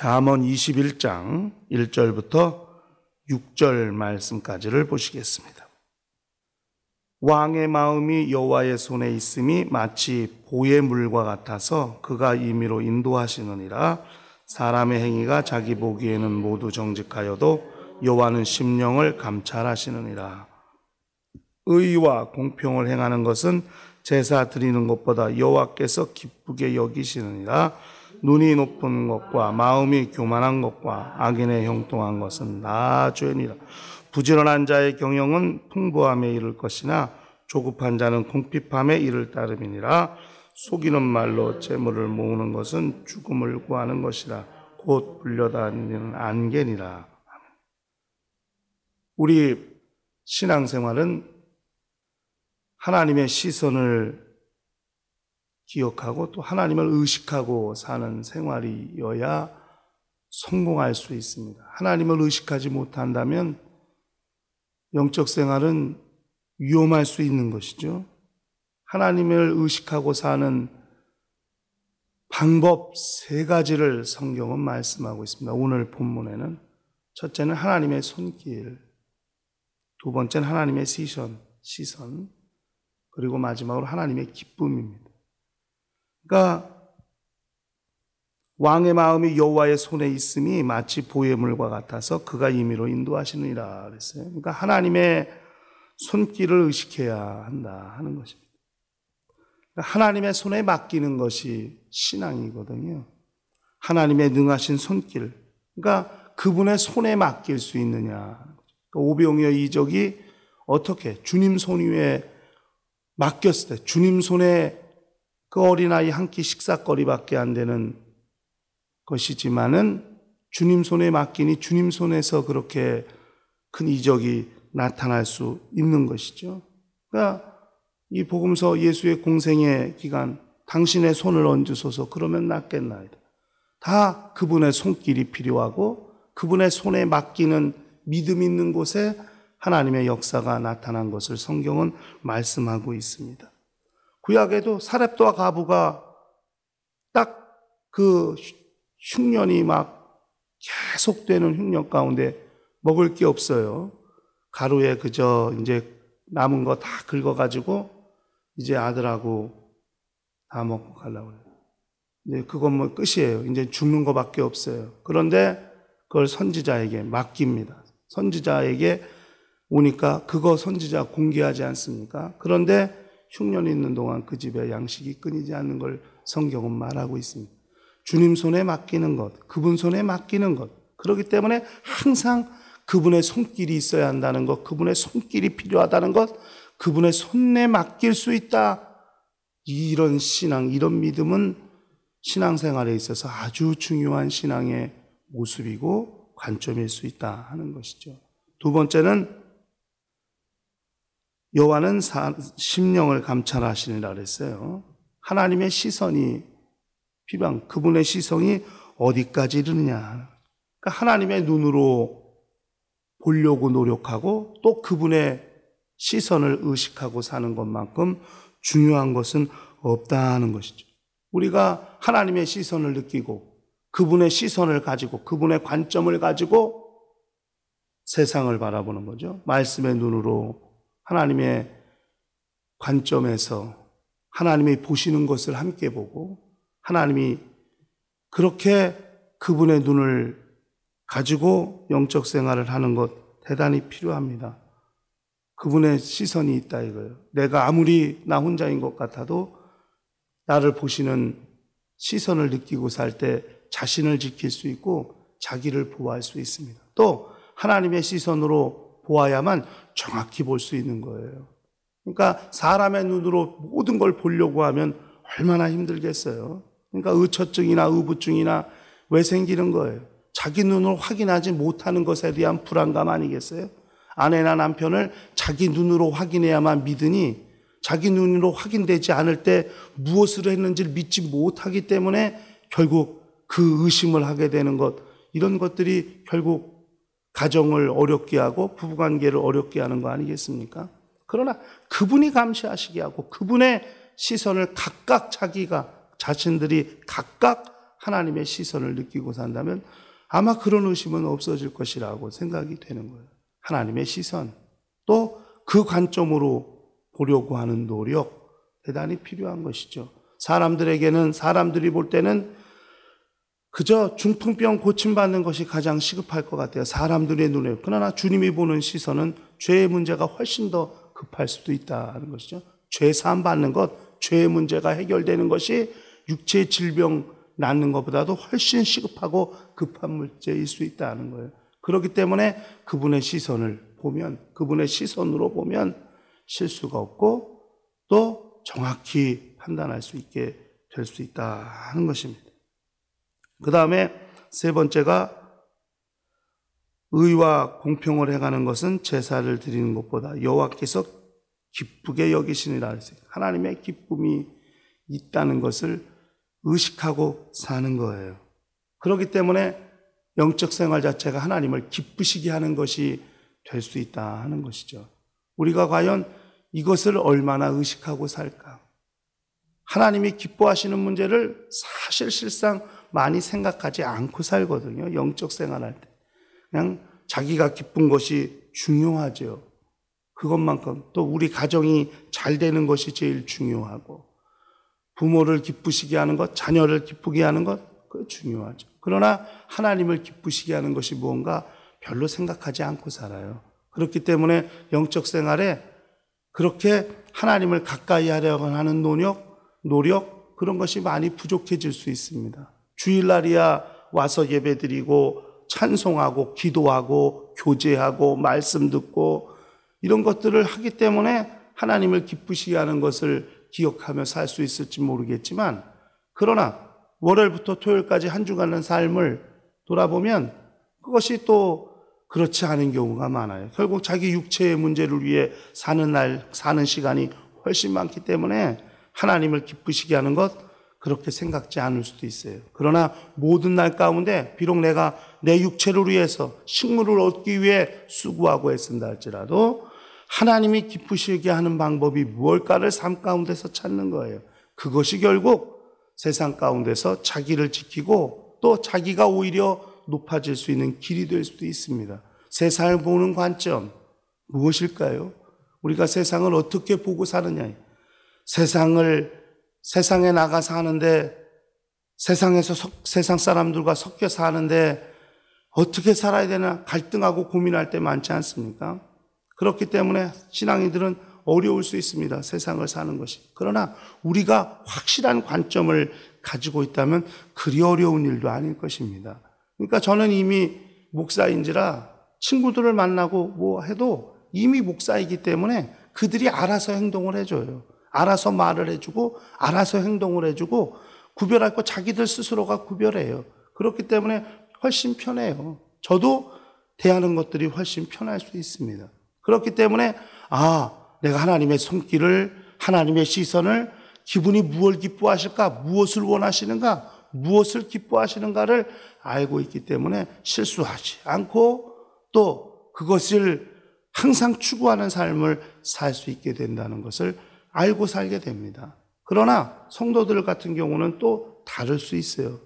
잠언 21장 1절부터 6절 말씀까지를 보시겠습니다. 왕의 마음이 여호와의 손에 있음이 마치 보의 물과 같아서 그가 임의로 인도하시느니라. 사람의 행위가 자기 보기에는 모두 정직하여도 여호와는 심령을 감찰하시느니라. 의와 공평을 행하는 것은 제사 드리는 것보다 여호와께서 기쁘게 여기시느니라. 눈이 높은 것과 마음이 교만한 것과 악인의 형통한 것은 나 죄니라. 부지런한 자의 경영은 풍부함에 이를 것이나 조급한 자는 궁핍함에 이를 따름이니라. 속이는 말로 재물을 모으는 것은 죽음을 구하는 것이라. 곧 불려다니는 안개니라. 우리 신앙생활은 하나님의 시선을 기억하고 또 하나님을 의식하고 사는 생활이어야 성공할 수 있습니다. 하나님을 의식하지 못한다면 영적 생활은 위험할 수 있는 것이죠. 하나님을 의식하고 사는 방법 3가지를 성경은 말씀하고 있습니다. 오늘 본문에는 첫째는 하나님의 손길, 두 번째는 하나님의 시선, 그리고 마지막으로 하나님의 기쁨입니다. 그러니까 왕의 마음이 여호와의 손에 있음이 마치 보의 물과 같아서 그가 임의로 인도하시느니라 그랬어요. 그러니까 하나님의 손길을 의식해야 한다 하는 것입니다. 그러니까 하나님의 손에 맡기는 것이 신앙이거든요. 하나님의 능하신 손길, 그러니까 그분의 손에 맡길 수 있느냐. 그러니까 오병이어 이적이 어떻게 주님 손 위에 맡겼을 때 주님 손에 그 어린아이 한 끼 식사거리밖에 안 되는 것이지만은 주님 손에 맡기니 주님 손에서 그렇게 큰 이적이 나타날 수 있는 것이죠. 그러니까 이 복음서 예수의 공생의 기간 당신의 손을 얹으소서 그러면 낫겠나이다. 다 그분의 손길이 필요하고 그분의 손에 맡기는 믿음 있는 곳에 하나님의 역사가 나타난 것을 성경은 말씀하고 있습니다. 구약에도 사렙도와 가부가 딱 그 흉년이 막 계속되는 흉년 가운데 먹을 게 없어요. 가루에 그저 이제 남은 거 다 긁어가지고 이제 아들하고 다 먹고 가려고 해요. 근데 그건 뭐 끝이에요. 이제 죽는 거밖에 없어요. 그런데 그걸 선지자에게 맡깁니다. 선지자에게 오니까 그거 선지자 공개하지 않습니까? 그런데 흉년이 있는 동안 그 집에 양식이 끊이지 않는 걸 성경은 말하고 있습니다. 주님 손에 맡기는 것, 그분 손에 맡기는 것. 그렇기 때문에 항상 그분의 손길이 있어야 한다는 것, 그분의 손길이 필요하다는 것, 그분의 손에 맡길 수 있다. 이런 신앙, 이런 믿음은 신앙생활에 있어서 아주 중요한 신앙의 모습이고 관점일 수 있다 하는 것이죠. 두 번째는 여호와는 심령을 감찰하시니라 그랬어요. 하나님의 시선이 필요한, 그분의 시선이 어디까지 이르느냐. 그러니까 하나님의 눈으로 보려고 노력하고 또 그분의 시선을 의식하고 사는 것만큼 중요한 것은 없다는 것이죠. 우리가 하나님의 시선을 느끼고 그분의 시선을 가지고 그분의 관점을 가지고 세상을 바라보는 거죠. 말씀의 눈으로 하나님의 관점에서 하나님이 보시는 것을 함께 보고 하나님이 그렇게 그분의 눈을 가지고 영적 생활을 하는 것 대단히 필요합니다. 그분의 시선이 있다 이거예요. 내가 아무리 나 혼자인 것 같아도 나를 보시는 시선을 느끼고 살 때 자신을 지킬 수 있고 자기를 보호할 수 있습니다. 또 하나님의 시선으로 보아야만 정확히 볼 수 있는 거예요. 그러니까 사람의 눈으로 모든 걸 보려고 하면 얼마나 힘들겠어요. 그러니까 의처증이나 의부증이나 왜 생기는 거예요? 자기 눈으로 확인하지 못하는 것에 대한 불안감 아니겠어요? 아내나 남편을 자기 눈으로 확인해야만 믿으니 자기 눈으로 확인되지 않을 때 무엇을 했는지를 믿지 못하기 때문에 결국 그 의심을 하게 되는 것, 이런 것들이 결국 가정을 어렵게 하고 부부관계를 어렵게 하는 거 아니겠습니까? 그러나 그분이 감시하시게 하고 그분의 시선을 각각 자신들이 각각 하나님의 시선을 느끼고 산다면 아마 그런 의심은 없어질 것이라고 생각이 되는 거예요. 하나님의 시선, 또 그 관점으로 보려고 하는 노력, 대단히 필요한 것이죠. 사람들이 볼 때는 그저 중풍병 고침받는 것이 가장 시급할 것 같아요. 사람들의 눈에. 그러나 주님이 보는 시선은 죄의 문제가 훨씬 더 급할 수도 있다는 것이죠. 죄 사함 받는 것, 죄의 문제가 해결되는 것이 육체의 질병 낫는 것보다도 훨씬 시급하고 급한 문제일 수 있다는 거예요. 그렇기 때문에 그분의 시선으로 보면 실수가 없고 또 정확히 판단할 수 있게 될 수 있다는 것입니다. 그 다음에 세 번째가 의와 공평을 행하는 것은 제사를 드리는 것보다 여호와께서 기쁘게 여기시니라 했어요. 하나님의 기쁨이 있다는 것을 의식하고 사는 거예요. 그렇기 때문에 영적 생활 자체가 하나님을 기쁘시게 하는 것이 될 수 있다 하는 것이죠. 우리가 과연 이것을 얼마나 의식하고 살까? 하나님이 기뻐하시는 문제를 사실상 많이 생각하지 않고 살거든요. 영적 생활할 때. 그냥 자기가 기쁜 것이 중요하죠. 그것만큼 또 우리 가정이 잘 되는 것이 제일 중요하고 부모를 기쁘시게 하는 것, 자녀를 기쁘게 하는 것, 그거 중요하죠. 그러나 하나님을 기쁘시게 하는 것이 무언가 별로 생각하지 않고 살아요. 그렇기 때문에 영적 생활에 그렇게 하나님을 가까이 하려고 하는 노력 그런 것이 많이 부족해질 수 있습니다. 주일날이야 와서 예배드리고 찬송하고 기도하고 교제하고 말씀 듣고 이런 것들을 하기 때문에 하나님을 기쁘시게 하는 것을 기억하며 살 수 있을지 모르겠지만 그러나 월요일부터 토요일까지 한 주간의 삶을 돌아보면 그것이 또 그렇지 않은 경우가 많아요. 결국 자기 육체의 문제를 위해 사는 시간이 훨씬 많기 때문에 하나님을 기쁘시게 하는 것 그렇게 생각지 않을 수도 있어요. 그러나 모든 날 가운데 비록 내가 내 육체를 위해서 식물을 얻기 위해 수고하고 애쓴다 할지라도 하나님이 기쁘시게 하는 방법이 무엇일까를 삶 가운데서 찾는 거예요. 그것이 결국 세상 가운데서 자기를 지키고 또 자기가 오히려 높아질 수 있는 길이 될 수도 있습니다. 세상을 보는 관점 무엇일까요? 우리가 세상을 어떻게 보고 사느냐. 세상에 나가 사는데 세상에서 세상 사람들과 섞여 사는데 어떻게 살아야 되나 갈등하고 고민할 때 많지 않습니까? 그렇기 때문에 신앙인들은 어려울 수 있습니다. 세상을 사는 것이. 그러나 우리가 확실한 관점을 가지고 있다면 그리 어려운 일도 아닐 것입니다. 그러니까 저는 이미 목사인지라 친구들을 만나고 뭐 해도 이미 목사이기 때문에 그들이 알아서 행동을 해줘요. 알아서 말을 해주고 알아서 행동을 해주고 구별할 거 자기들 스스로가 구별해요. 그렇기 때문에 훨씬 편해요. 저도 대하는 것들이 훨씬 편할 수 있습니다. 그렇기 때문에 내가 하나님의 손길을 하나님의 시선을 기분이 무엇을 기뻐하실까 무엇을 원하시는가 무엇을 기뻐하시는가를 알고 있기 때문에 실수하지 않고 또 그것을 항상 추구하는 삶을 살 수 있게 된다는 것을 알고 살게 됩니다. 그러나 성도들 같은 경우는 또 다를 수 있어요.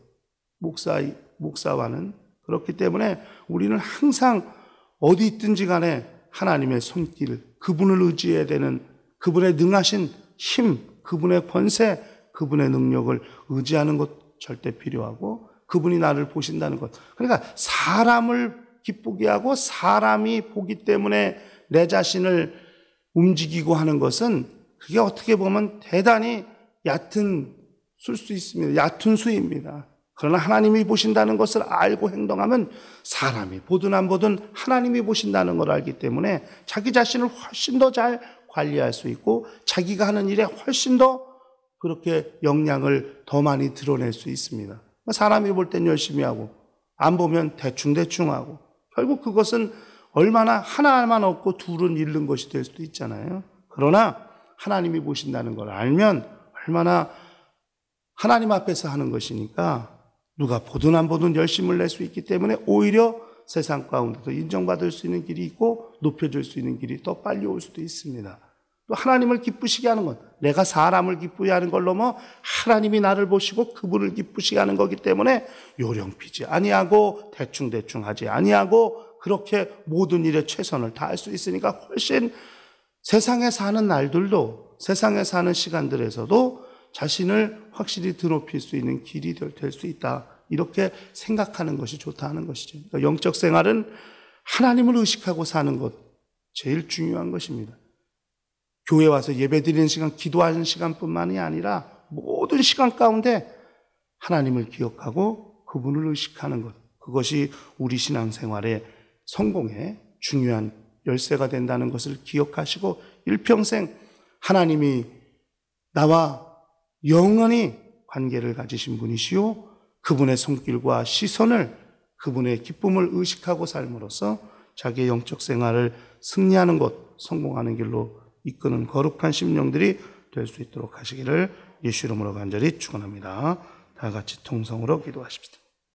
목사와는. 그렇기 때문에 우리는 항상 어디 있든지 간에 하나님의 손길, 그분을 의지해야 되는 그분의 능하신 힘, 그분의 권세, 그분의 능력을 의지하는 것 절대 필요하고 그분이 나를 보신다는 것. 그러니까 사람을 기쁘게 하고 사람이 보기 때문에 내 자신을 움직이고 하는 것은 그게 어떻게 보면 대단히 얕은 수일 수 있습니다. 얕은 수입니다. 그러나 하나님이 보신다는 것을 알고 행동하면 사람이 보든 안 보든 하나님이 보신다는 걸 알기 때문에 자기 자신을 훨씬 더 잘 관리할 수 있고 자기가 하는 일에 훨씬 더 그렇게 역량을 더 많이 드러낼 수 있습니다. 사람이 볼 땐 열심히 하고 안 보면 대충 하고 결국 그것은 얼마나 하나만 얻고 둘은 잃는 것이 될 수도 있잖아요. 그러나 하나님이 보신다는 걸 알면 얼마나 하나님 앞에서 하는 것이니까 누가 보든 안 보든 열심을 낼 수 있기 때문에 오히려 세상 가운데서 인정받을 수 있는 길이 있고 높여질 수 있는 길이 더 빨리 올 수도 있습니다. 또 하나님을 기쁘시게 하는 것, 내가 사람을 기쁘게 하는 걸 넘어 하나님이 나를 보시고 그분을 기쁘시게 하는 거기 때문에 요령피지 아니하고 대충대충 하지 아니하고 그렇게 모든 일에 최선을 다할 수 있으니까 훨씬 세상에 사는 날들도, 세상에 사는 시간들에서도 자신을 확실히 드높일 수 있는 길이 될 수 있다. 이렇게 생각하는 것이 좋다 하는 것이죠. 그러니까 영적 생활은 하나님을 의식하고 사는 것, 제일 중요한 것입니다. 교회 와서 예배 드리는 시간, 기도하는 시간뿐만이 아니라 모든 시간 가운데 하나님을 기억하고 그분을 의식하는 것, 그것이 우리 신앙생활의 성공의 중요한 열쇠가 된다는 것을 기억하시고 일평생 하나님이 나와 영원히 관계를 가지신 분이시오, 그분의 손길과 시선을, 그분의 기쁨을 의식하고 삶으로써 자기의 영적 생활을 승리하는 것, 성공하는 길로 이끄는 거룩한 심령들이 될 수 있도록 하시기를 예수 이름으로 간절히 축원합니다. 다 같이 통성으로 기도하십시다.